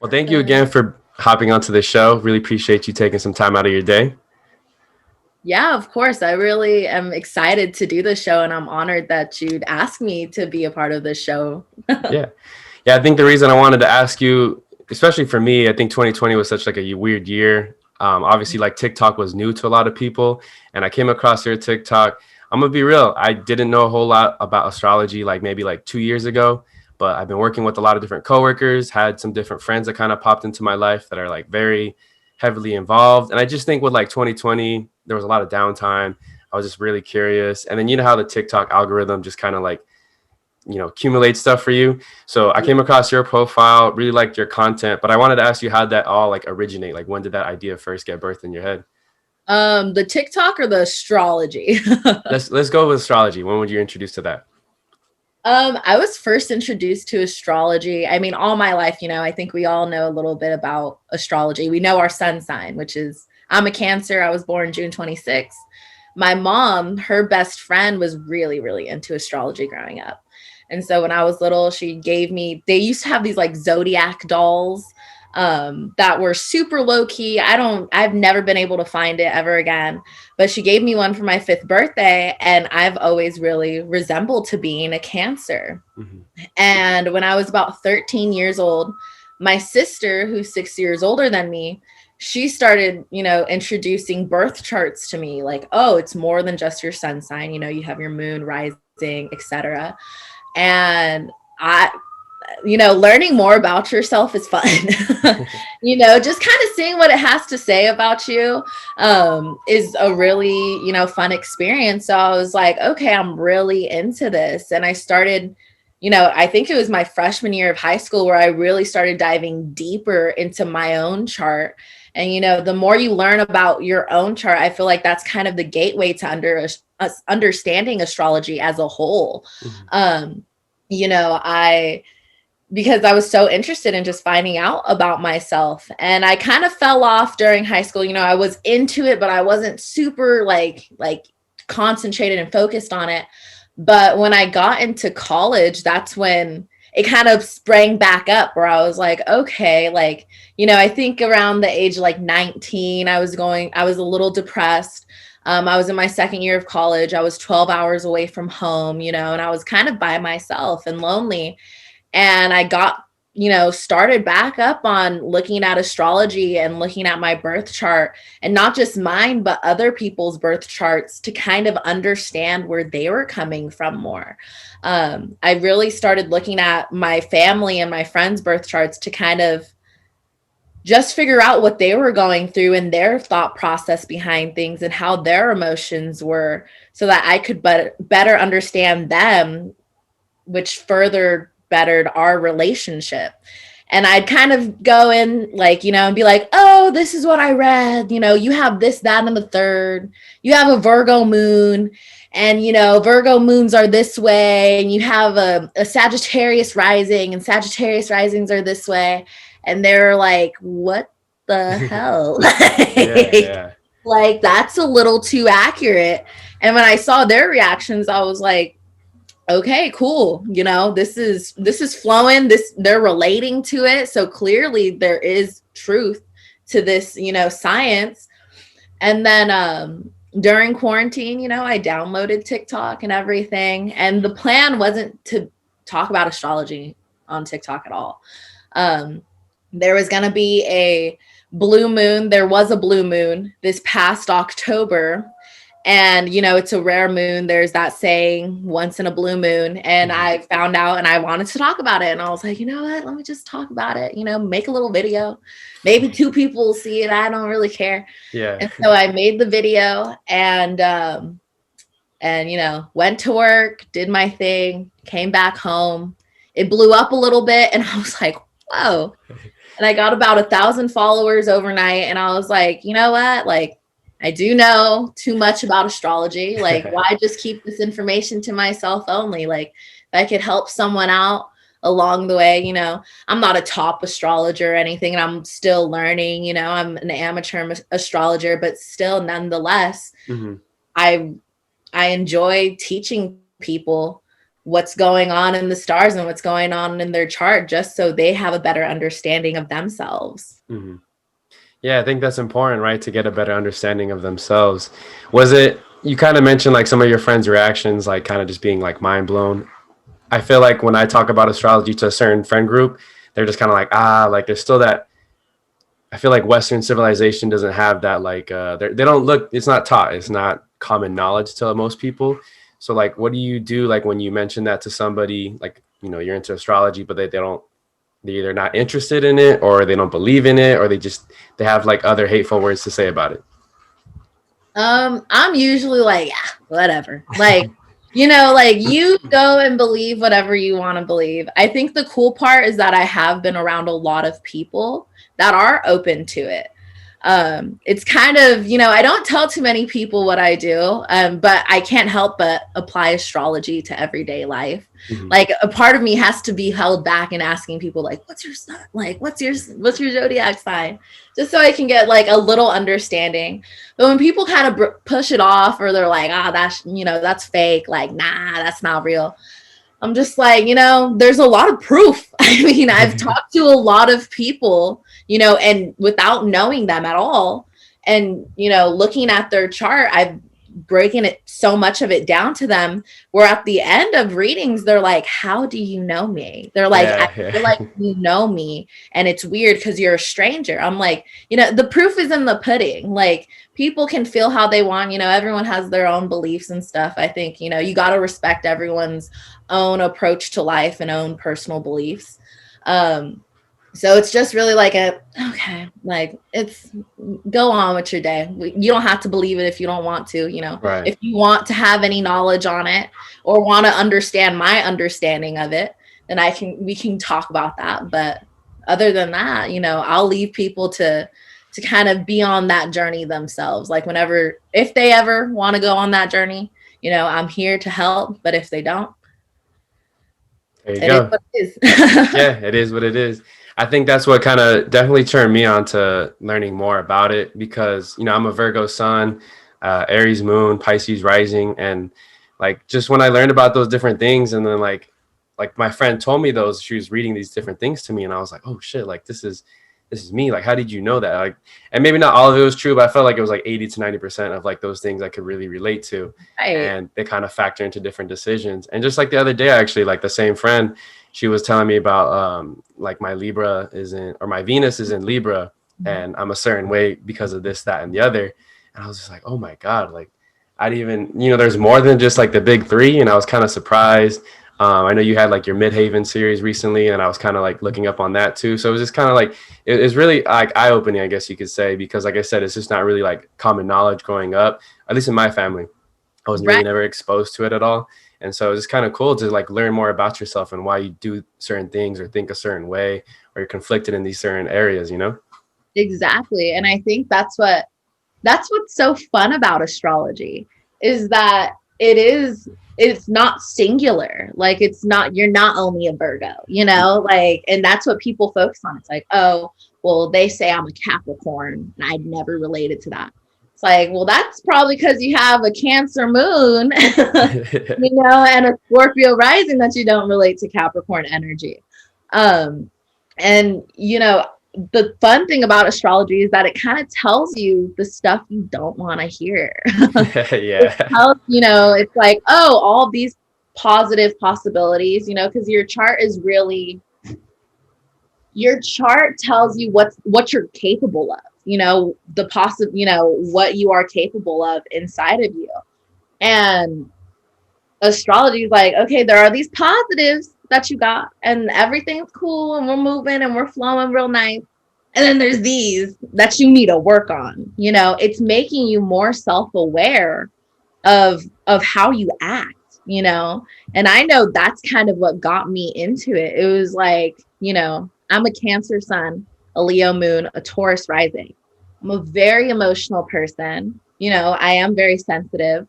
Well, thank you again for hopping onto the show. Really appreciate you taking some time out of your day. Yeah, of course. I really am excited to do the show, and I'm honored that you'd ask me to be a part of this show. Yeah. Yeah, I think the reason I wanted to ask you, especially for me, I think 2020 was such like a weird year. Obviously, like TikTok was new to a lot of people, and I came across your TikTok. I'm gonna be real. I didn't know a whole lot about astrology like maybe like 2 years ago, but I've been working with a lot of different coworkers, had some different friends that kind of popped into my life that are like very heavily involved. And I just think with like 2020, there was a lot of downtime. I was just really curious. And then you know how the TikTok algorithm just kind of like accumulate stuff for you. So I came across your profile, really liked your content, but I wanted to ask you how that all like originate. Like when did that idea first get birthed in your head? The TikTok or the astrology? Let's go with astrology. When would you introduce to that? I was first introduced to astrology. I mean, all my life, I think we all know a little bit about astrology. We know our sun sign, which is I'm a Cancer. I was born June 26th. My mom, her best friend was really, really into astrology growing up. And so when I was little, they used to have these like zodiac dolls that were super low key. I've never been able to find it ever again, but she gave me one for my 5th birthday. And I've always really resembled to being a Cancer. Mm-hmm. And when I was about 13 years old, my sister, who's 6 years older than me, she started, introducing birth charts to me like, oh, it's more than just your sun sign. You have your moon, rising, etc. And learning more about yourself is fun. Just kind of seeing what it has to say about you is a really, fun experience. So I was like, okay, I'm really into this. And I started, I think it was my freshman year of high school where I really started diving deeper into my own chart. And, the more you learn about your own chart, I feel like that's kind of the gateway to understanding astrology as a whole. Mm-hmm. Because I was so interested in just finding out about myself. And I kind of fell off during high school. I was into it, but I wasn't super like concentrated and focused on it. But when I got into college, that's when it kind of sprang back up where I was like, okay, I think around the age of like 19, I was a little depressed. I was in my 2nd year of college. I was 12 hours away from home, and I was kind of by myself and lonely. And I got, started back up on looking at astrology and looking at my birth chart, and not just mine, but other people's birth charts to kind of understand where they were coming from more. I really started looking at my family and my friends' birth charts to kind of just figure out what they were going through and their thought process behind things and how their emotions were, so that I could better understand them, which further bettered our relationship. And I'd kind of go in and be like, oh, this is what I read. You have this, that, and the third. You have a Virgo moon, and, Virgo moons are this way. And you have a Sagittarius rising, and Sagittarius risings are this way. And they're like, what the hell? Yeah. Like, that's a little too accurate. And when I saw their reactions, I was like, okay, cool. This is flowing. They're relating to it. So clearly there is truth to this, science. And then during quarantine, I downloaded TikTok and everything. And the plan wasn't to talk about astrology on TikTok at all. There was going to be a blue moon. There was a blue moon this past October. And, it's a rare moon. There's that saying, once in a blue moon. And I found out and I wanted to talk about it. And I was like, you know what? Let me just talk about it, make a little video. Maybe 2 people will see it. I don't really care. Yeah. And so I made the video and went to work, did my thing, came back home. It blew up a little bit. And I was like, whoa. And I got about 1,000 followers overnight. And I was like, you know what? I do know too much about astrology. Why just keep this information to myself only? If I could help someone out along the way, I'm not a top astrologer or anything, and I'm still learning, I'm an amateur astrologer, but still nonetheless, I enjoy teaching people what's going on in the stars and what's going on in their chart, just so they have a better understanding of themselves. Mm-hmm. Yeah, I think that's important, right? To get a better understanding of themselves. Was it, you kind of mentioned like some of your friends' reactions, like kind of just being like mind blown. I feel like when I talk about astrology to a certain friend group, they're just kind of like, like there's still that. I feel like Western civilization doesn't have that, like, they don't look, it's not taught, it's not common knowledge to most people. So, like, what do you do, like, when you mention that to somebody, like, you're into astrology, but they don't, they're either not interested in it or they don't believe in it or they have like other hateful words to say about it? I'm usually like, yeah, whatever. Like, like you go and believe whatever you want to believe. I think the cool part is that I have been around a lot of people that are open to it. It's kind of, I don't tell too many people what I do, but I can't help but apply astrology to everyday life. Mm-hmm. Like a part of me has to be held back and asking people like, what's your sign? Like, what's your zodiac sign? Just so I can get like a little understanding. But when people kind of push it off, or they're like, that's fake. Like, nah, that's not real. I'm just like, there's a lot of proof. I mean, I've talked to a lot of people, and without knowing them at all, and, looking at their chart, I've breaking it, so much of it down to them, where at the end of readings, they're like, how do you know me? They're like, I feel like you know me. And it's weird because you're a stranger. I'm like, the proof is in the pudding. Like, people can feel how they want, everyone has their own beliefs and stuff. I think, you got to respect everyone's own approach to life and own personal beliefs. So it's just really like okay, like, it's, go on with your day. You don't have to believe it if you don't want to, Right. If you want to have any knowledge on it or want to understand my understanding of it, then we can talk about that. But other than that, I'll leave people to kind of be on that journey themselves. Like, if they ever want to go on that journey, I'm here to help. But if they don't, there you go. It is what it is. Yeah, it is what it is. I think that's what kind of definitely turned me on to learning more about it because, I'm a Virgo sun, Aries moon, Pisces rising. And like, just when I learned about those different things and then like my friend told me those, she was reading these different things to me and I was like, oh shit, like this is me. Like, how did you know that? Like, and maybe not all of it was true, but I felt like it was like 80 to 90% of like those things I could really relate to. Right. And they kind of factor into different decisions. And just like the other day, actually, like the same friend, she was telling me about like my my Venus is in Libra and I'm a certain way because of this, that, and the other. And I was just like, oh my God, like I didn't even, there's more than just like the big three. And I was kind of surprised. I know you had like your Midhaven series recently, and I was kind of like looking up on that too. So it was just kind of like, it's really like eye-opening, I guess you could say, because like I said, it's just not really like common knowledge growing up, at least in my family. I was really never exposed to it at all. And so it's kind of cool to like learn more about yourself and why you do certain things or think a certain way, or you're conflicted in these certain areas, Exactly. And I think that's what's so fun about astrology, is that it's not singular. Like, you're not only a Virgo, like, and that's what people focus on. It's like, oh, well, they say I'm a Capricorn and I'd never related to that. It's like, well, that's probably because you have a Cancer moon, and a Scorpio rising, that you don't relate to Capricorn energy. And, the fun thing about astrology is that it kind of tells you the stuff you don't want to hear. Yeah. It's like, oh, all these positive possibilities, because your chart tells you what you're capable of, what you are capable of inside of you. And astrology is like, okay, there are these positives that you got and everything's cool and we're moving and we're flowing real nice. And then there's these that you need to work on. It's making you more self-aware of how you act, and I know that's kind of what got me into it. It was like, I'm a Cancer sun, a Leo moon, a Taurus rising. I'm a very emotional person. I am very sensitive,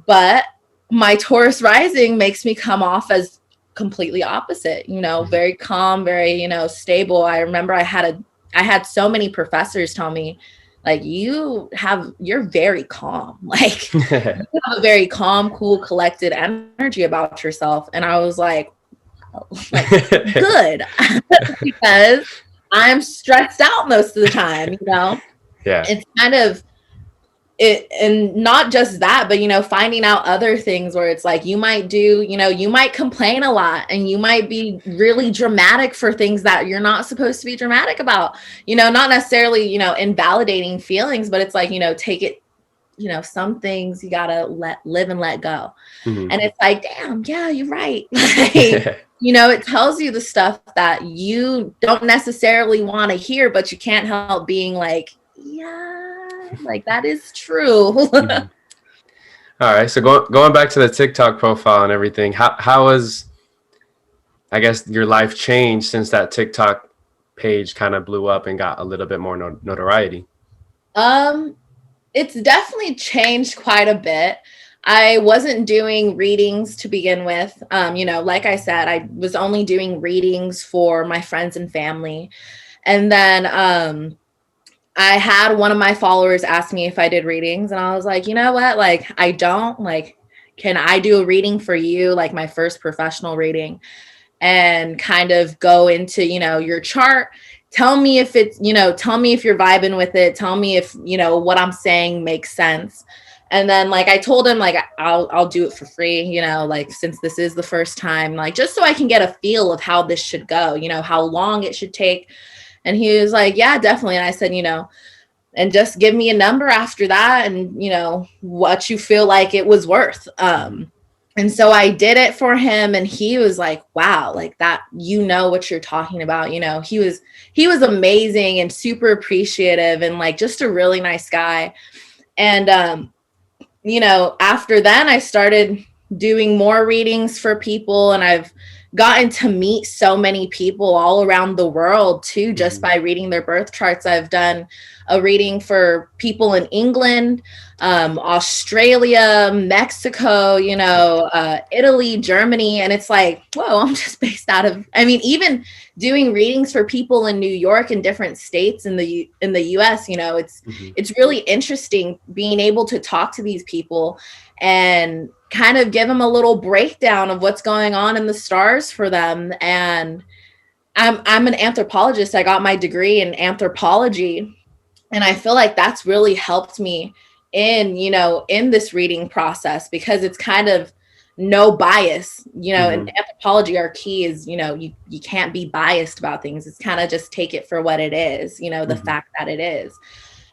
but my Taurus rising makes me come off as completely opposite, very calm, very, stable. I remember I had so many professors tell me, like you're very calm. Like you have a very calm, cool, collected energy about yourself. And I was like good because I'm stressed out most of the time, you know? Yeah. It's kind of it, and not just that, but finding out other things where it's like you might you might complain a lot and you might be really dramatic for things that you're not supposed to be dramatic about, not necessarily, invalidating feelings, but it's like, take it, some things you gotta live and let go. Mhm. And it's like, damn, yeah, you're right. Like, it tells you the stuff that you don't necessarily want to hear, but you can't help being like, yeah, like that is true. Mhm. All right. So going back to the TikTok profile and everything, how has, I guess, your life changed since that TikTok page kind of blew up and got a little bit more notoriety? um it's definitely changed quite a bit. I wasn't doing readings to begin with. Like I said, I was only doing readings for my friends and family. And then I had one of my followers ask me if I did readings, and I was like, you know what? Like, I don't. Like, can I do a reading for you? Like, my first professional reading, and kind of go into, your chart. Tell me if it's, tell me if you're vibing with it. Tell me if, what I'm saying makes sense. And then like I told him, like, I'll do it for free, like since this is the first time, like just so I can get a feel of how this should go, how long it should take. And he was like, yeah, definitely. And I said, and just give me a number after that and, what you feel like it was worth. And so I did it for him and he was like, wow, like that, what you're talking about. He was amazing and super appreciative and like just a really nice guy. And, after then I started doing more readings for people and I've gotten to meet so many people all around the world too, just by reading their birth charts. I've done a reading for people in England, Australia, Mexico, Italy, Germany. And it's like, whoa, I'm just based out of, even doing readings for people in New York and different states in the US, it's really interesting being able to talk to these people and kind of give them a little breakdown of what's going on in the stars for them. And I'm an anthropologist. I got my degree in anthropology. And I feel like that's really helped me in this reading process because it's kind of no bias, in anthropology, our key is, you can't be biased about things. It's kind of just take it for what it is, the fact that it is.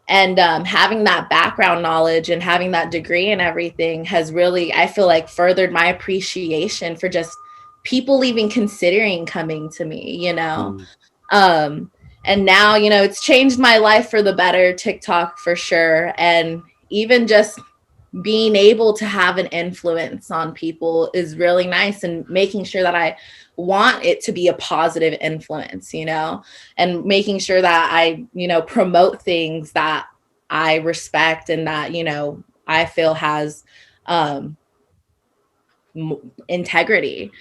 And having that background knowledge and having that degree and everything has really, I feel like, furthered my appreciation for just people even considering coming to me, and now, it's changed my life for the better, TikTok for sure. And even just being able to have an influence on people is really nice and making sure that I want it to be a positive influence, and making sure that I, promote things that I respect and that, I feel has integrity,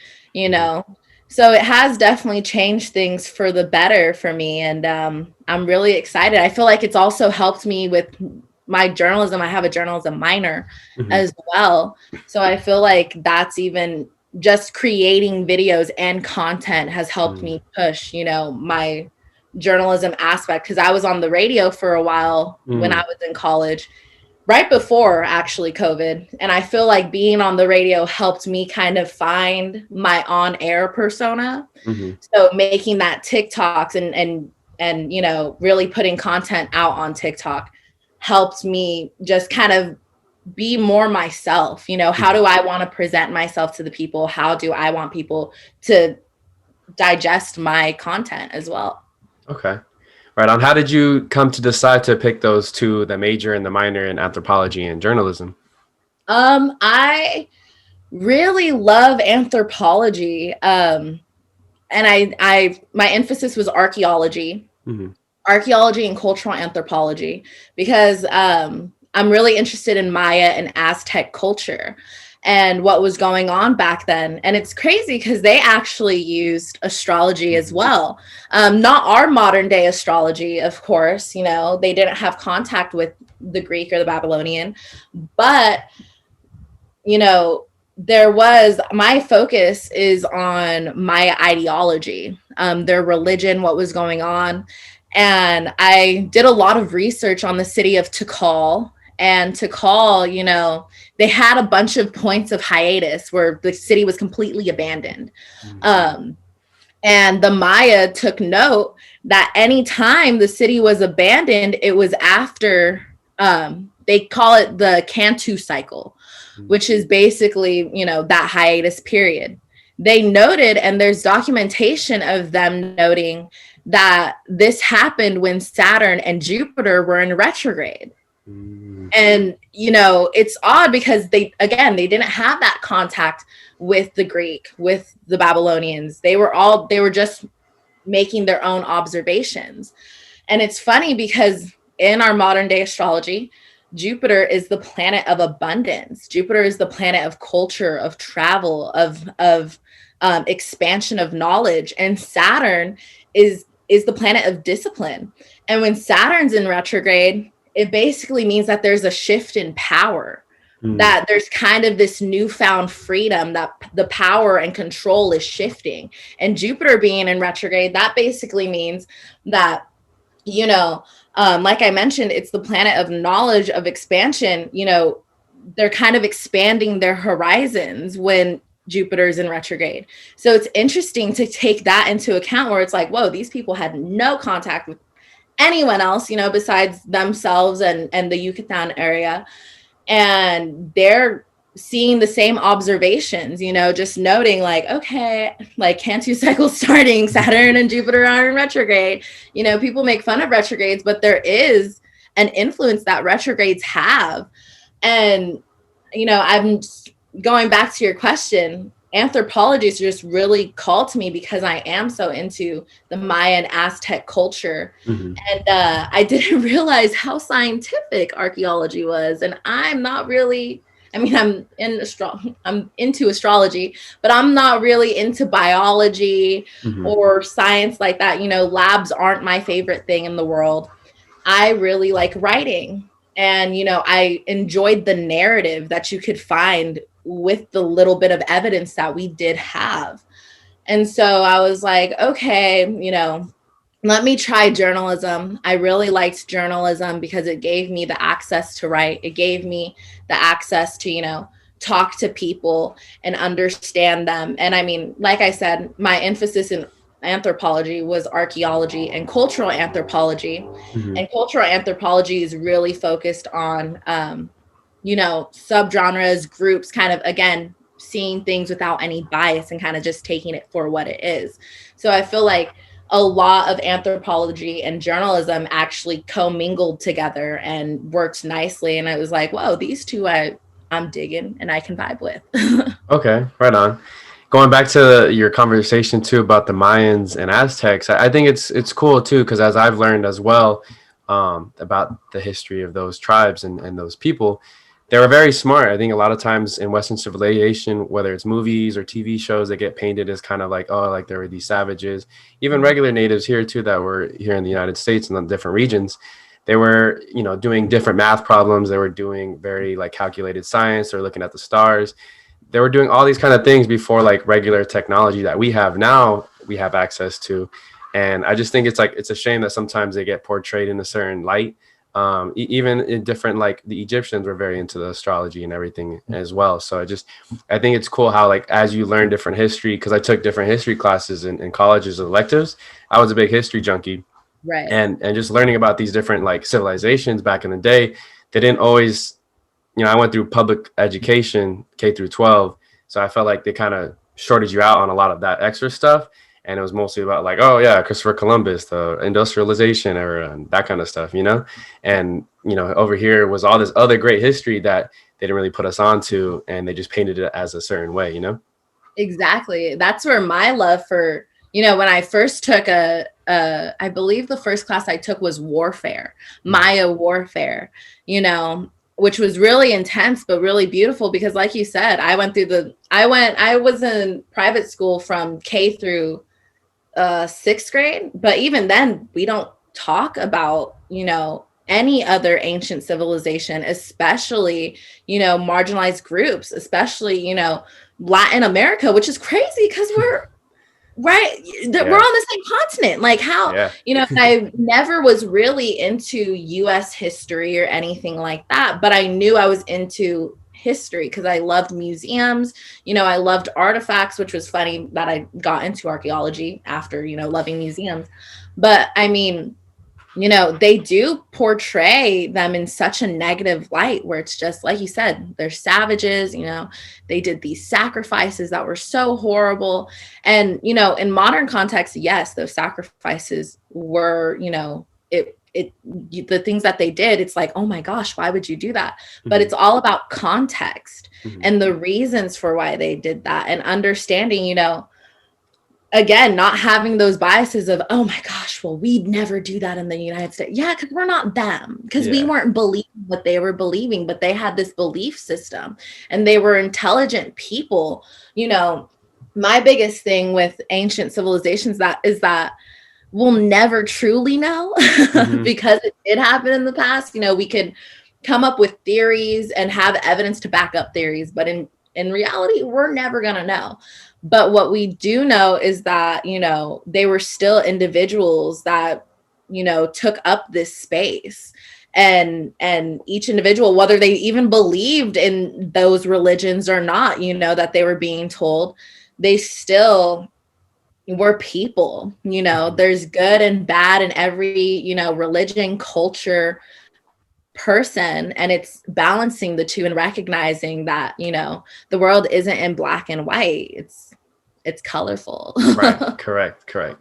So it has definitely changed things for the better for me. And I'm really excited. I feel like it's also helped me with my journalism. I have a journalism minor as well. So I feel like that's even just creating videos and content has helped me push, my journalism aspect. Because I was on the radio for a while when I was in college, right before actually COVID. And I feel like being on the radio helped me kind of find my on-air persona. So making that TikToks and really putting content out on TikTok helped me just kind of be more myself. How do I want to present myself to the people? How do I want people to digest my content as well? Okay. Right on. How did you come to decide to pick those two, the major and the minor in anthropology and journalism? I really love anthropology. And I my emphasis was archaeology and cultural anthropology because I'm really interested in Maya and Aztec culture. and what was going on back then. And it's crazy because they actually used astrology as well. Not our modern day astrology, of course, you know, they didn't have contact with the Greek or the Babylonian, but, you know, my focus is on my ideology, their religion, what was going on. And I did a lot of research on the city of Tikal. And Tikal, you know, they had a bunch of points of hiatus where the city was completely abandoned. And the Maya took note that anytime the city was abandoned, it was after, they call it the Cantu cycle, which is basically, you know, that hiatus period. They noted, and there's documentation of them noting that this happened when Saturn and Jupiter were in retrograde. And, you know, it's odd because they didn't have that contact with the Greek, with the Babylonians. They were just making their own observations. And it's funny because in our modern day astrology, Jupiter is the planet of abundance. Jupiter is the planet of culture, of travel, of expansion of knowledge. And Saturn is the planet of discipline. And when Saturn's in retrograde, it basically means that there's a shift in power, that there's kind of this newfound freedom, that the power and control is shifting. And Jupiter being in retrograde, that basically means that, you know, like I mentioned, it's the planet of knowledge, of expansion. You know, they're kind of expanding their horizons when Jupiter's in retrograde. So it's interesting to take that into account, where it's like, whoa, these people had no contact with anyone else, you know, besides themselves and the Yucatan area. And they're seeing the same observations, you know, just noting like, okay, like Cantu cycle starting, Saturn and Jupiter are in retrograde. You know, people make fun of retrogrades, but there is an influence that retrogrades have. And, you know, I'm going back to your question, anthropology is just really called to me because I am so into the Maya and Aztec culture. And I didn't realize how scientific archaeology was. And I'm not really, I mean, I'm into astrology, but I'm not really into biology or science like that. You know, labs aren't my favorite thing in the world. I really like writing. And, you know, I enjoyed the narrative that you could find with the little bit of evidence that we did have. And so I was like, okay, you know, let me try journalism. I really liked journalism because it gave me the access to write. It gave me the access to, you know, talk to people and understand them. And I mean, like I said, my emphasis in anthropology was archaeology and cultural anthropology. And cultural anthropology is really focused on, you know, subgenres, groups, kind of, again, seeing things without any bias and kind of just taking it for what it is. So I feel like a lot of anthropology and journalism actually commingled together and worked nicely. And I was like, whoa, these two I'm digging and I can vibe with. Okay, right on. Going back to your conversation too about the Mayans and Aztecs, I think it's cool too, because as I've learned as well about the history of those tribes and those people, they were very smart. I think a lot of times in Western civilization, whether it's movies or TV shows, they get painted as kind of like, oh, like there were these savages. Even regular natives here too that were here in the United States and in different regions, they were, you know, doing different math problems. They were doing very like calculated science. They're looking at the stars. They were doing all these kind of things before like regular technology that we have now, we have access to. And I just think it's like, it's a shame that sometimes they get portrayed in a certain light. Even in different, like the Egyptians were very into the astrology and everything as well. So I think it's cool how, like, as you learn different history, because I took different history classes in colleges as electives. I was a big history junkie. Right. And just learning about these different like civilizations back in the day, they didn't always, you know, I went through public education, K through 12. So I felt like they kind of shorted you out on a lot of that extra stuff. And it was mostly about like, oh yeah, Christopher Columbus, the industrialization era and that kind of stuff, you know? And, you know, over here was all this other great history that they didn't really put us onto, and they just painted it as a certain way, you know? Exactly. That's where my love for, you know, when I first took I believe the first class I took was warfare, Maya warfare, you know, which was really intense, but really beautiful because like you said, I was in private school from K through sixth grade, but even then we don't talk about, any other ancient civilization, especially, marginalized groups, especially, Latin America, which is crazy because we're right. We're on the same continent. Like how, I never was really into US history or anything like that, but I knew I was into history because I loved museums. I loved artifacts, which was funny that I got into archaeology after, loving museums. But I mean, they do portray them in such a negative light where it's just like you said, they're savages, they did these sacrifices that were so horrible. And, in modern context, yes, those sacrifices were, the things that they did, it's like, oh my gosh, why would you do that? Mm-hmm. But it's all about context and the reasons for why they did that and understanding, again, not having those biases of, oh my gosh, well, we'd never do that in the United States. Yeah, because we're not them, because we weren't believing what they were believing, but they had this belief system and they were intelligent people. My biggest thing with ancient civilizations is that we'll never truly know because it did happen in the past. We could come up with theories and have evidence to back up theories, but in reality, we're never going to know. But what we do know is that, they were still individuals that, took up this space and each individual, whether they even believed in those religions or not, that they were being told, they still were people. There's good and bad in every, religion, culture, person, and it's balancing the two and recognizing that the world isn't in black and white, it's colorful. Right. Correct.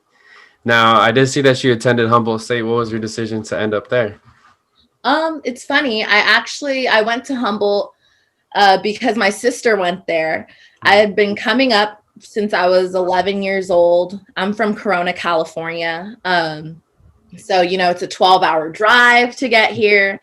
Now I did see that you attended Humboldt State. What was your decision to end up there? It's funny, I went to Humboldt because my sister went there. I had been coming up since I was 11 years old. I'm from Corona, California. So, it's a 12-hour drive to get here.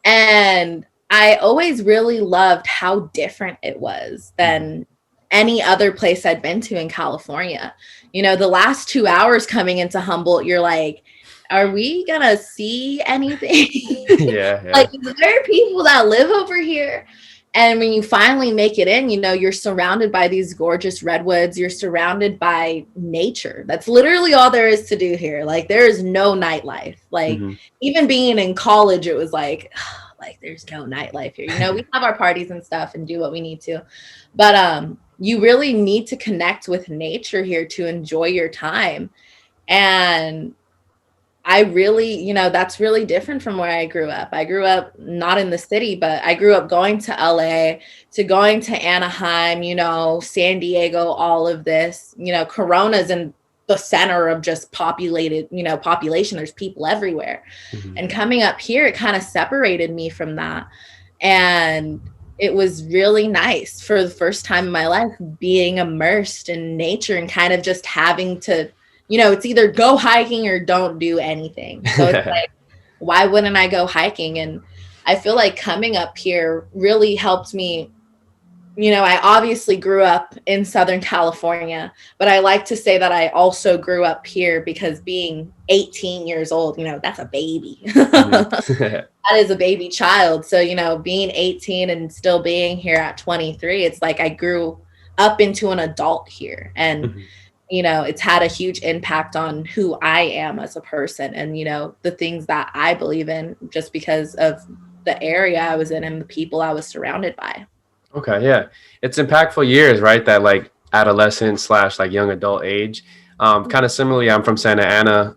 And I always really loved how different it was than any other place I'd been to in California. The last 2 hours coming into Humboldt, you're like, are we going to see anything? Yeah. Like, there are people that live over here. And when you finally make it in, you're surrounded by these gorgeous redwoods. You're surrounded by nature. That's literally all there is to do here. Like, there is no nightlife. Like, even being in college, it was like there's no nightlife here. We have our parties and stuff and do what we need to. But you really need to connect with nature here to enjoy your time. And I really, that's really different from where I grew up. I grew up not in the city, but I grew up going to LA, to going to Anaheim, San Diego, all of this, Corona's in the center of just population. There's people everywhere. And coming up here, it kind of separated me from that. And it was really nice for the first time in my life being immersed in nature and kind of just having to, it's either go hiking or don't do anything. So it's like, why wouldn't I go hiking? And I feel like coming up here really helped me. I obviously grew up in Southern California, but I like to say that I also grew up here because being 18 years old, that's a baby. That is a baby child. So, being 18 and still being here at 23, it's like I grew up into an adult here. And it's had a huge impact on who I am as a person and, the things that I believe in just because of the area I was in and the people I was surrounded by. Okay. Yeah. It's impactful years, right? That like adolescent / like young adult age. Kind of similarly, I'm from Santa Ana,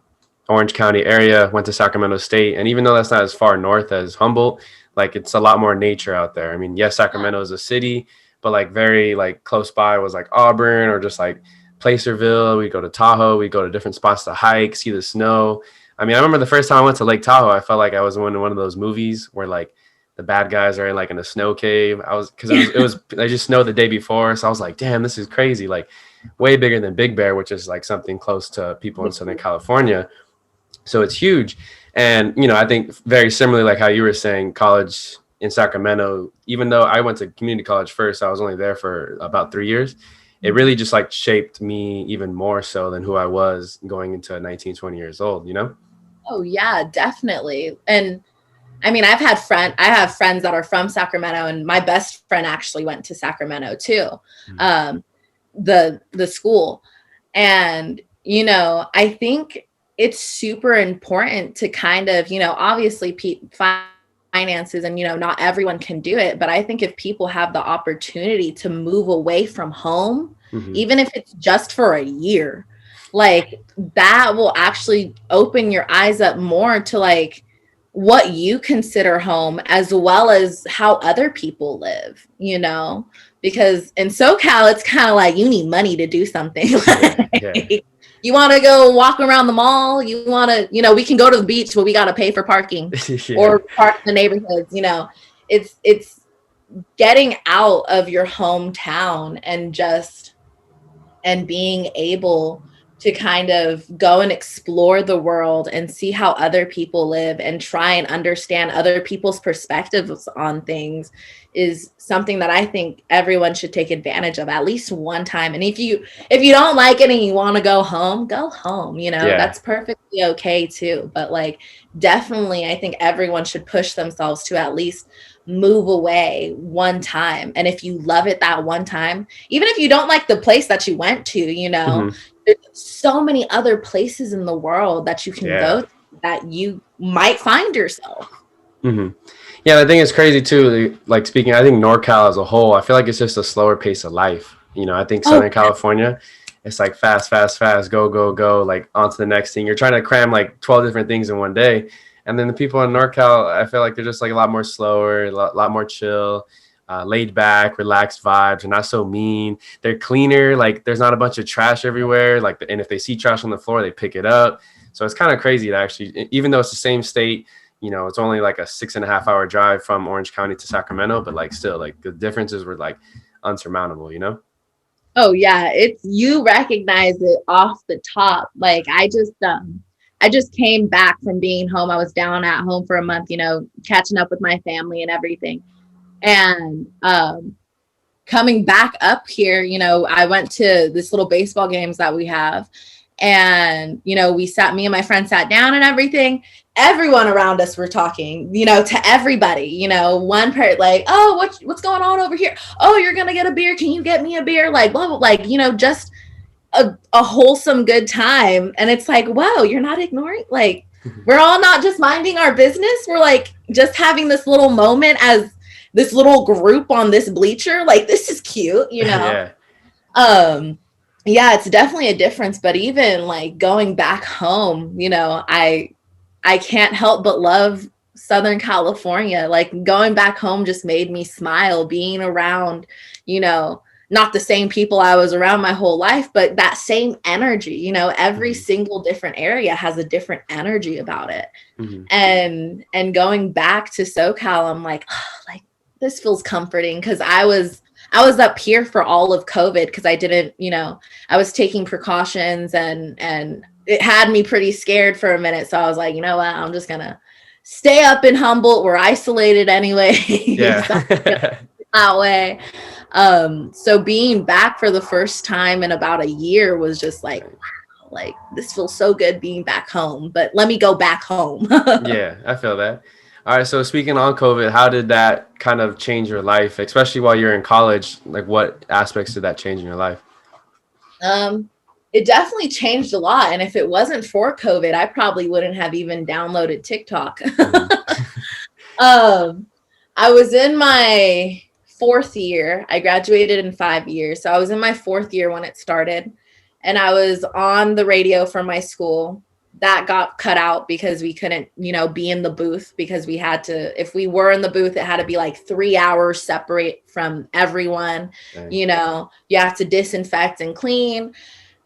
Orange County area, went to Sacramento State. And even though that's not as far north as Humboldt, like it's a lot more nature out there. I mean, yes, Sacramento is a city, but like very like close by was like Auburn or just like Placerville. We go to Tahoe. We go to different spots to hike, see the snow. I mean, I remember the first time I went to Lake Tahoe, I felt like I was in one of those movies where like the bad guys are in a snow cave. Because it was I just snowed the day before. So I was like, damn, this is crazy. Like way bigger than Big Bear, which is like something close to people in Southern California. So it's huge. And, I think very similarly, like how you were saying, college in Sacramento, even though I went to community college first, I was only there for about 3 years. It really just like shaped me even more so than who I was going into 19, 20 years old, you know? Oh yeah, definitely. And I mean, I have friends that are from Sacramento, and my best friend actually went to Sacramento too, um, the school. And I think it's super important to kind of, obviously finances, and not everyone can do it, but I think if people have the opportunity to move away from home, Mm-hmm. even if it's just for a year, like that will actually open your eyes up more to like what you consider home, as well as how other people live, because in SoCal, it's kind of like you need money to do something. Yeah, yeah. Like, you want to go walk around the mall, you want to, we can go to the beach, but we got to pay for parking Yeah. or park in the neighborhoods. It's getting out of your hometown and being able to kind of go and explore the world and see how other people live and try and understand other people's perspectives on things is something that I think everyone should take advantage of at least one time. And if you don't like it and you want to go home, Yeah. that's perfectly okay too. But like, definitely, I think everyone should push themselves to at least move away one time. And if you love it that one time, even if you don't like the place that you went to, Mm-hmm. there's so many other places in the world that you can Yeah. go to that you might find yourself. Mm-hmm. Yeah, I think it's crazy too. Like speaking, I think NorCal as a whole, I feel like it's just a slower pace of life. I think Oh, Southern California, it's like fast, fast, fast, go, go, go, like on to the next thing. You're trying to cram like 12 different things in one day. And then the people in NorCal, I feel like they're just like a lot more slower, lot more chill, laid back, relaxed vibes. They're not so mean. They're cleaner. Like there's not a bunch of trash everywhere. Like, and if they see trash on the floor, they pick it up. So it's kind of crazy to actually, even though it's the same state, it's only like a 6.5 hour drive from Orange County to Sacramento, but like still like the differences were like unsurmountable. oh yeah, it's you recognize it off the top. Like I just came back from being home. I was down at home for a month, catching up with my family and everything. And coming back up here, I went to this little baseball games that we have. And, me and my friend sat down and everything. Everyone around us were talking, to everybody, one part like, oh, what's going on over here? Oh, you're going to get a beer. Can you get me a beer? Like, blah, blah, like, just a wholesome good time. And it's like, wow, you're not ignoring, like, we're all not just minding our business. We're like just having this little moment as this little group on this bleacher. Like, this is cute, Yeah. um yeah, it's definitely a difference. But even like going back home, I can't help but love Southern California. Like, going back home just made me smile, being around, not the same people I was around my whole life, but that same energy. Every Mm-hmm. single different area has a different energy about it. Mm-hmm. And going back to SoCal, I'm like, oh, like, this feels comforting, because I was up here for all of COVID, because I didn't, I was taking precautions, and it had me pretty scared for a minute. So I was like, you know what, I'm just gonna stay up in Humboldt. We're isolated anyway. So Yeah. that way. So being back for the first time in about a year was just like, wow, like, this feels so good being back home, but let me go back home. Yeah, I feel that. All right, so speaking on COVID, how did that kind of change your life, especially while you're in college? Like, what aspects did that change in your life? um, it definitely changed a lot. And if it wasn't for COVID, I probably wouldn't have even downloaded TikTok. Mm-hmm. um, I was in my fourth year. I graduated in 5 years. So I was in my fourth year when it started. And I was on the radio for my school. That got cut out because we couldn't, be in the booth, because we had to, if we were in the booth, it had to be like 3 hours separate from everyone. Dang. You have to disinfect and clean.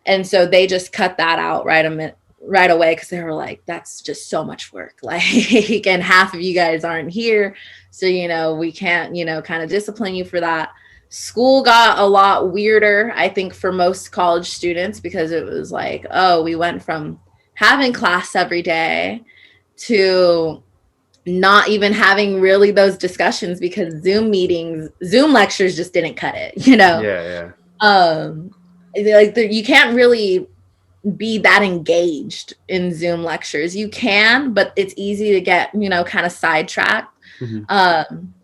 And so they just cut that out right away, because they were like, that's just so much work. Like, and half of you guys aren't here. So, we can't, kind of discipline you for that. School got a lot weirder, I think, for most college students, because it was like, oh, we went from having class every day to not even having really those discussions because Zoom lectures just didn't cut it, you know? Yeah, yeah. Um, like you can't really be that engaged in Zoom lectures. You can, but it's easy to get, you know, kind of sidetracked. Hmm. Um,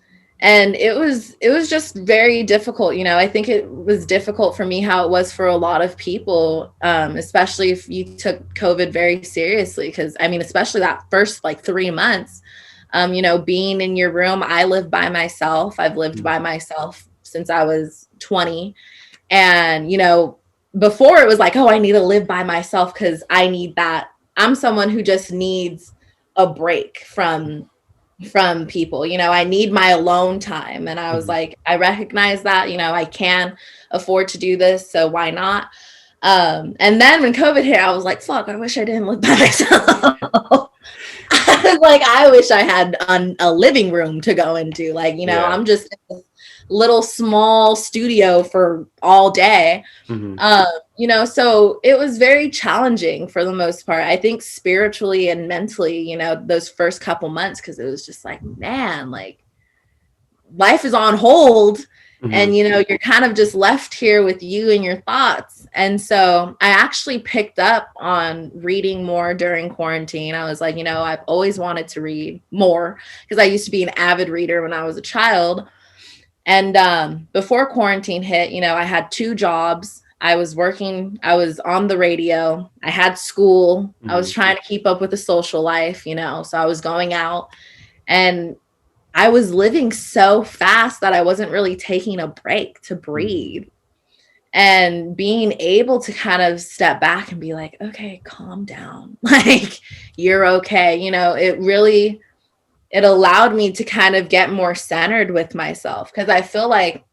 and it was just very difficult. You know, I think it was difficult for me how it was for a lot of people, especially if you took COVID very seriously. Because I mean, especially that first like 3 months, you know, being in your room. I live by myself. I've lived by myself since I was 20, and, you know, before it was like, oh, I need to live by myself because I need that. I'm someone who just needs a break from people. You know, I need my alone time. And I was Hmm. like, I recognize that, you know, I can afford to do this, so why not? And then when COVID hit, I was like, fuck, I wish I didn't live by myself. I was like, I wish I had a living room to go into. Like, you know, Yeah. I'm just in this little small studio for all day. Hmm. Um, you know, so it was very challenging for the most part. I think spiritually and mentally, you know, those first couple months, because it was just like, man, like life is on hold, Hmm. and you know you're kind of just left here with you and your thoughts. And so I actually picked up on reading more during quarantine. I was like, you know, I've always wanted to read more because I used to be an avid reader when I was a child. And before quarantine hit, you know, I had two jobs. I was working, I was on the radio, I had school, I Hmm. was trying to keep up with the social life, you know, so I was going out, and I was living so fast that I wasn't really taking a break to Hmm. breathe. And being able to kind of step back and be like, okay, calm down. Like, you're okay. You know, it allowed me to kind of get more centered with myself, because I feel like,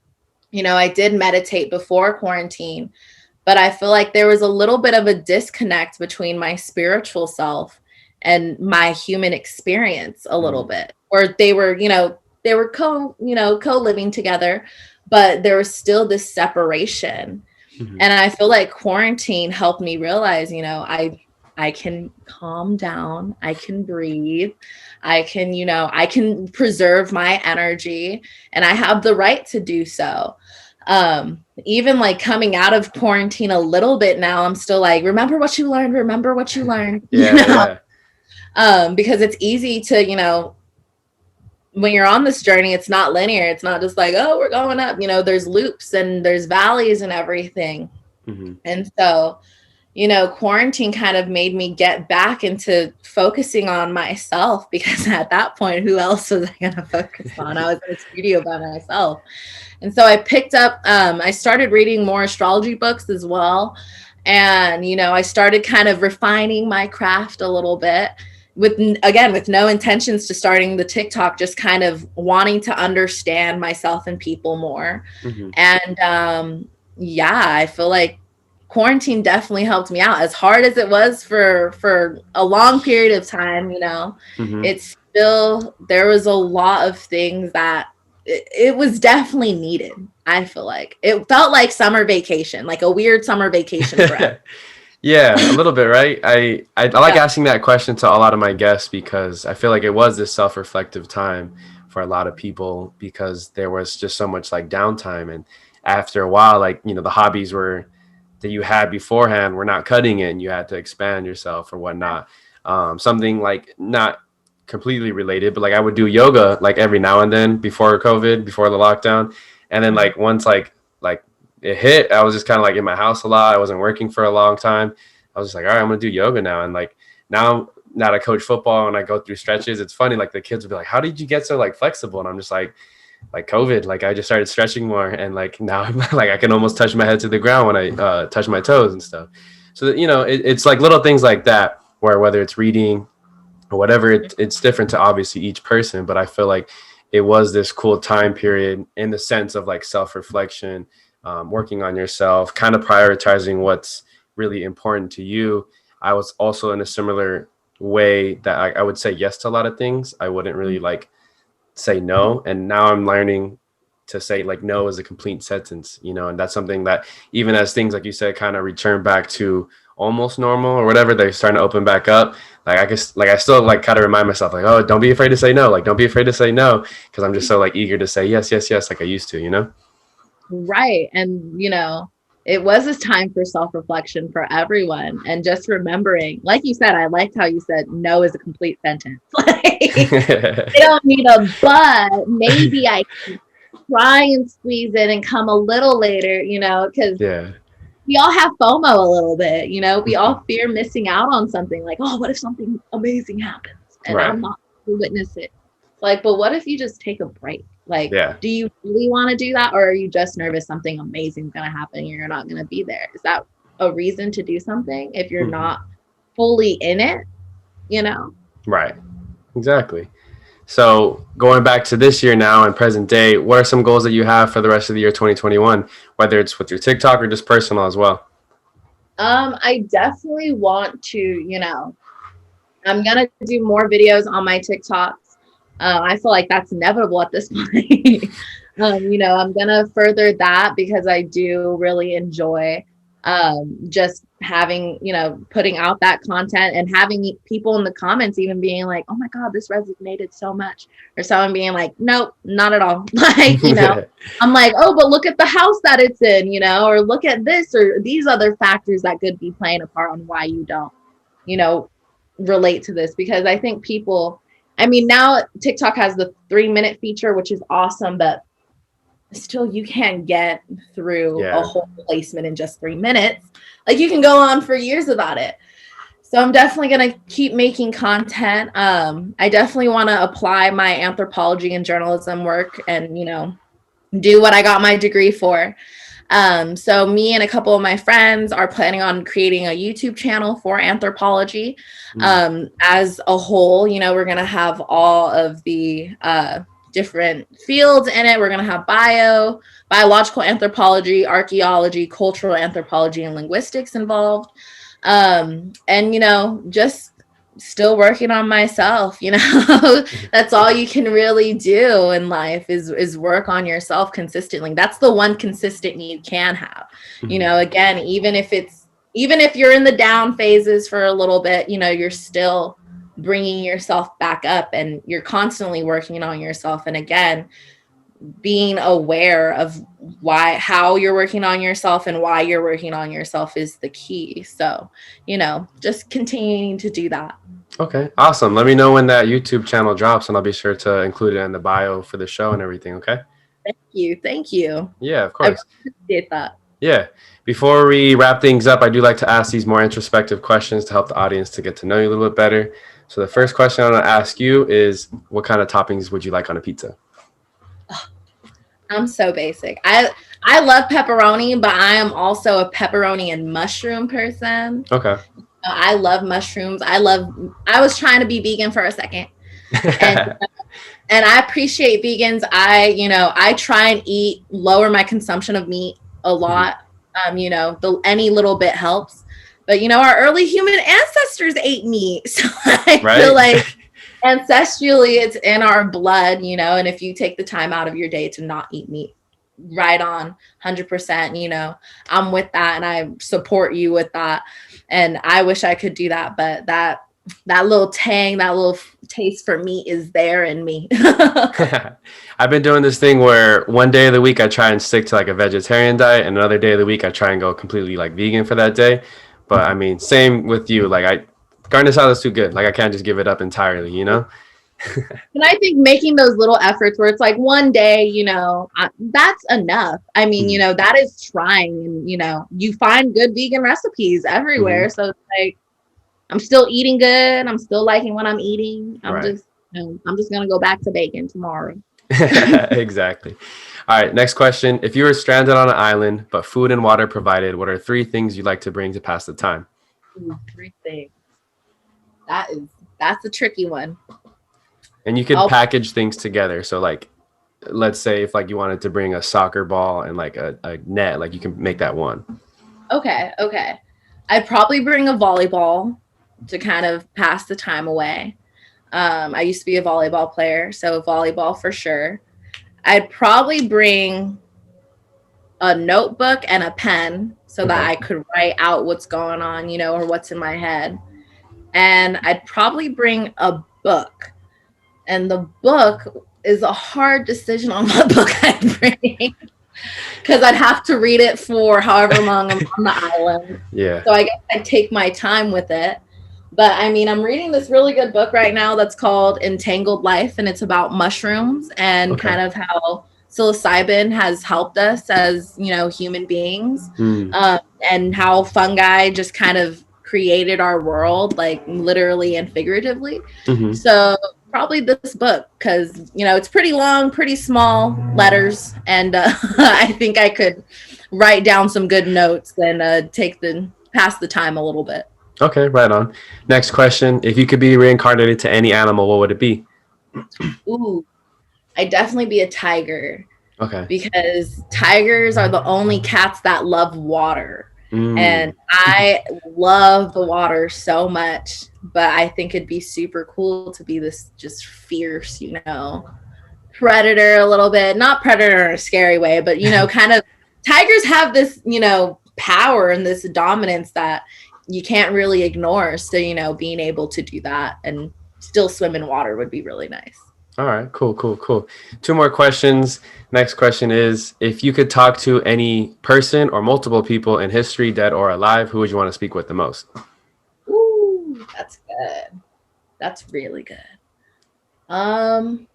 you know, I did meditate before quarantine, but I feel like there was a little bit of a disconnect between my spiritual self and my human experience a little Hmm. bit. Or they were, you know, they were co-living together, but there was still this separation. Hmm. And I feel like quarantine helped me realize, you know, I can calm down, I can breathe, I can, you know, I can preserve my energy, and I have the right to do so. Even like coming out of quarantine a little bit now, I'm still like, remember what you learned, you Yeah, know. yeah. Because it's easy to, you know, when you're on this journey, it's not linear. It's not just like, oh, we're going up, you know, there's loops and there's valleys and everything. Hmm. And so, you know, quarantine kind of made me get back into focusing on myself, because at that point, who else was I going to focus on? I was in a studio by myself. And so I picked up, I started reading more astrology books as well. And, you know, I started kind of refining my craft a little bit, with, again, with no intentions to starting the TikTok, just kind of wanting to understand myself and people more. Hmm. And yeah, I feel like quarantine definitely helped me out, as hard as it was for a long period of time. You know, Hmm. it's still, there was a lot of things that it was definitely needed. I feel like it felt like summer vacation, like a weird summer vacation for Yeah, a little bit, right? I like yeah. asking that question to a lot of my guests because I feel like it was this self-reflective time for a lot of people because there was just so much like downtime, and after a while, like, you know, the hobbies were that you had beforehand were not cutting it and you had to expand yourself or whatnot. Something like not completely related, but like I would do yoga like every now and then before COVID, before the lockdown. And then like once like it hit, I was just kind of like in my house a lot. I wasn't working for a long time. I was just like, all right, I'm gonna do yoga now. And like now that I coach football and I go through stretches, it's funny. Like the kids would be like, how did you get so like flexible? And I'm just like COVID, like I just started stretching more, and like now I'm like I can almost touch my head to the ground when I touch my toes and stuff. So that, you know, it's like little things like that where whether it's reading or whatever, it's different to obviously each person. But I feel like it was this cool time period in the sense of like self-reflection, working on yourself, kind of prioritizing what's really important to you. I was also in a similar way that I would say yes to a lot of things. I wouldn't really like say no, and now I'm learning to say like no is a complete sentence, you know. And that's something that even as things like you said kind of return back to almost normal or whatever, they're starting to open back up. Like I guess, like I still like kind of remind myself like, oh, don't be afraid to say no. Like don't be afraid to say no, because I'm just so like eager to say yes, yes, yes, like I used to, you know? Right. And, it was this time for self-reflection for everyone. And just remembering, like you said, I liked how you said no is a complete sentence. Like, I don't need a but. Maybe I can try and squeeze in and come a little later, because Yeah. we all have FOMO a little bit, we all fear missing out on something like, oh, what if something amazing happens and Right. I'm not to witness it? Like, but what if you just take a break? Like, Yeah. do you really want to do that? Or are you just nervous something amazing is going to happen and you're not going to be there? Is that a reason to do something if you're not fully in it, Right. Exactly. So going back to this year now and present day, what are some goals that you have for the rest of the year 2021, whether it's with your TikTok or just personal as well? I definitely want to, I'm going to do more videos on my TikToks. I feel like that's inevitable at this point. I'm going to further that because I do really enjoy just having, putting out that content and having people in the comments even being like, oh my God, this resonated so much. Or someone being like, nope, not at all. Like, I'm like, oh, but look at the house that it's in, or look at this or these other factors that could be playing a part on why you don't, relate to this. Because I think people, now TikTok has the 3-minute feature, which is awesome, but still you can't get through a whole placement in just 3 minutes. Like you can go on for years about it. So I'm definitely going to keep making content. I definitely want to apply my anthropology and journalism work and, do what I got my degree for. So me and a couple of my friends are planning on creating a YouTube channel for anthropology. As a whole, we're going to have all of the different fields in it. We're going to have biological anthropology, archaeology, cultural anthropology, and linguistics involved. And, just still working on myself, that's all you can really do in life is work on yourself consistently. That's the one consistent you can have, again, even if you're in the down phases for a little bit, you're still bringing yourself back up and you're constantly working on yourself. And again, being aware of how you're working on yourself and why you're working on yourself is the key. So, just continuing to do that. Okay, awesome. Let me know when that YouTube channel drops and I'll be sure to include it in the bio for the show and everything, okay? Thank you. Yeah, of course. I appreciate that. Yeah. Before we wrap things up, I do like to ask these more introspective questions to help the audience to get to know you a little bit better. So the first question I want to ask you is, what kind of toppings would you like on a pizza? I'm so basic. I love pepperoni, but I am also a pepperoni and mushroom person. Okay. I love mushrooms. I was trying to be vegan for a second. And I appreciate vegans. I try and lower my consumption of meat a lot. Any little bit helps. But our early human ancestors ate meat. So I feel like ancestrally it's in our blood, and if you take the time out of your day to not eat meat, right on, 100%, I'm with that and I support you with that. And I wish I could do that, but that little tang, that little taste for meat is there in me. I've been doing this thing where one day of the week I try and stick to like a vegetarian diet, and another day of the week I try and go completely like vegan for that day. But same with you. Like carne asada is too good. Like I can't just give it up entirely, And I think making those little efforts where it's like one day, that's enough. That is trying, and you find good vegan recipes everywhere. So it's like, I'm still eating good. I'm still liking what I'm eating. I'm just going to go back to bacon tomorrow. Exactly. All right. Next question. If you were stranded on an island, but food and water provided, what are 3 things you'd like to bring to pass the time? 3 things. That's a tricky one. And you could package things together. So like, let's say if like you wanted to bring a soccer ball and like a net, like you can make that one. Okay. I'd probably bring a volleyball to kind of pass the time away. I used to be a volleyball player, so volleyball for sure. I'd probably bring a notebook and a pen so that Okay. I could write out what's going on, or what's in my head. And I'd probably bring a book. And the book is a hard decision on what book I'd bring because I'd have to read it for however long I'm on the island. Yeah. So I guess I'd take my time with it. But I mean, I'm reading this really good book right now that's called Entangled Life, and it's about mushrooms and Okay. kind of how psilocybin has helped us as, human beings, and how fungi just kind of created our world, like literally and figuratively. Mm-hmm. So probably this book because, it's pretty long, pretty small letters, and I think I could write down some good notes and pass the time a little bit. Okay, right on. Next question. If you could be reincarnated to any animal, what would it be? Ooh, I'd definitely be a tiger Okay. because tigers are the only cats that love water. And I love the water so much, but I think it'd be super cool to be this just fierce, predator a little bit. Not predator in a scary way, but, kind of tigers have this, power and this dominance that you can't really ignore. So, being able to do that and still swim in water would be really nice. All right, cool. 2 more questions. Next question is, if you could talk to any person or multiple people in history, dead or alive, who would you want to speak with the most? Ooh, that's good. That's really good. I'd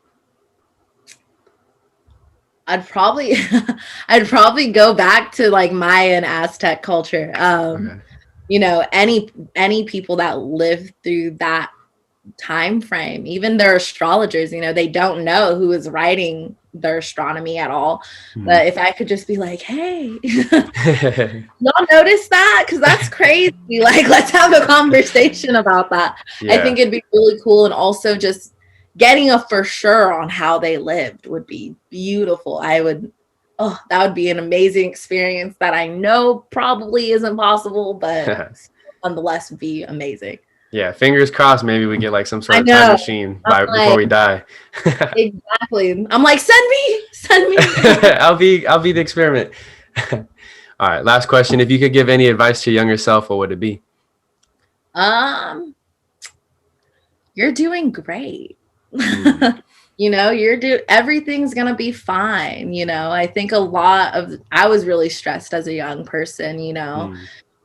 probably I'd probably go back to like Maya and Aztec culture. Okay. Any people that lived through that time frame, even their astrologers, they don't know who is writing their astronomy at all. But if I could just be like, hey, y'all notice that? Because that's crazy. Like, let's have a conversation about that. Yeah. I think it'd be really cool. And also just getting a for sure on how they lived would be beautiful. That would be an amazing experience that I know probably isn't possible, but nonetheless would be amazing. Yeah, fingers crossed. Maybe we get like some sort of time machine before we die. Exactly. I'm like, send me. I'll be the experiment. All right, last question. If you could give any advice to your younger self, what would it be? You're doing great. Everything's gonna be fine. I think I was really stressed as a young person,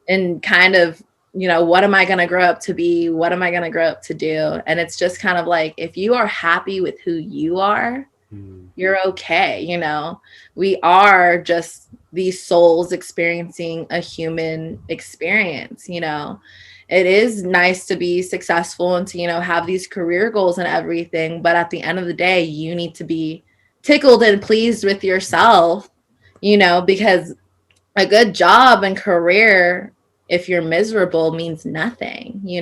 and kind of, what am I going to grow up to be? What am I going to grow up to do? And it's just kind of like, if you are happy with who you are, you're okay. We are just these souls experiencing a human experience. It is nice to be successful and to, have these career goals and everything. But at the end of the day, you need to be tickled and pleased with yourself, because a good job and career, if you're miserable, means nothing. You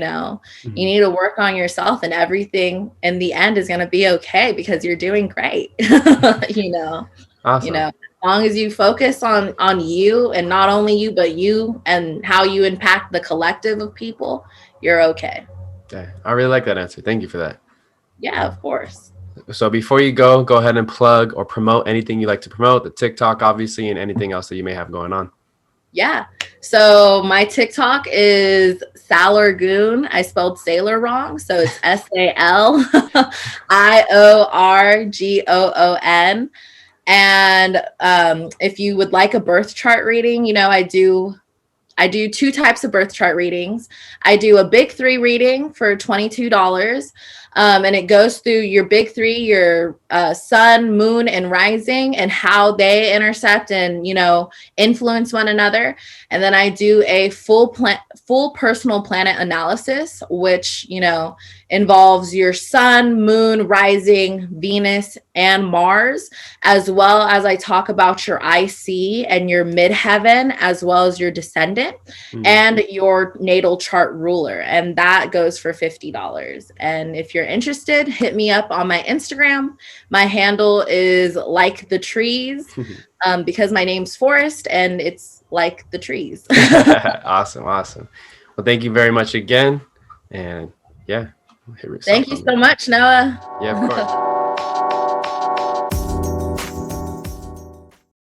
need to work on yourself, and everything in the end is going to be okay because you're doing great. Awesome. As long as you focus on you, and not only you, but you and how you impact the collective of people, you're okay. Yeah, I really like that answer. Thank you for that. Yeah, of course. So before you go ahead and plug or promote anything you like to promote, the TikTok, obviously, and anything else that you may have going on. Yeah. So my TikTok is Saliorgoon. I spelled sailor wrong. So it's SALIORGOON. And if you would like a birth chart reading, I do 2 types of birth chart readings. I do a big 3 reading for $22. And it goes through your big 3, your sun, moon, and rising, and how they intersect and, influence one another. And then I do a full personal planet analysis, which, involves your sun, moon, rising, Venus, and Mars, as well as I talk about your IC and your midheaven, as well as your descendant and your natal chart ruler. And that goes for $50. And if you're interested, hit me up on my Instagram. My handle is like the trees, because my name's Forrest and it's like the trees. Awesome. Well, thank you very much again. And yeah. Thank you so much, Noah. Yeah, of course.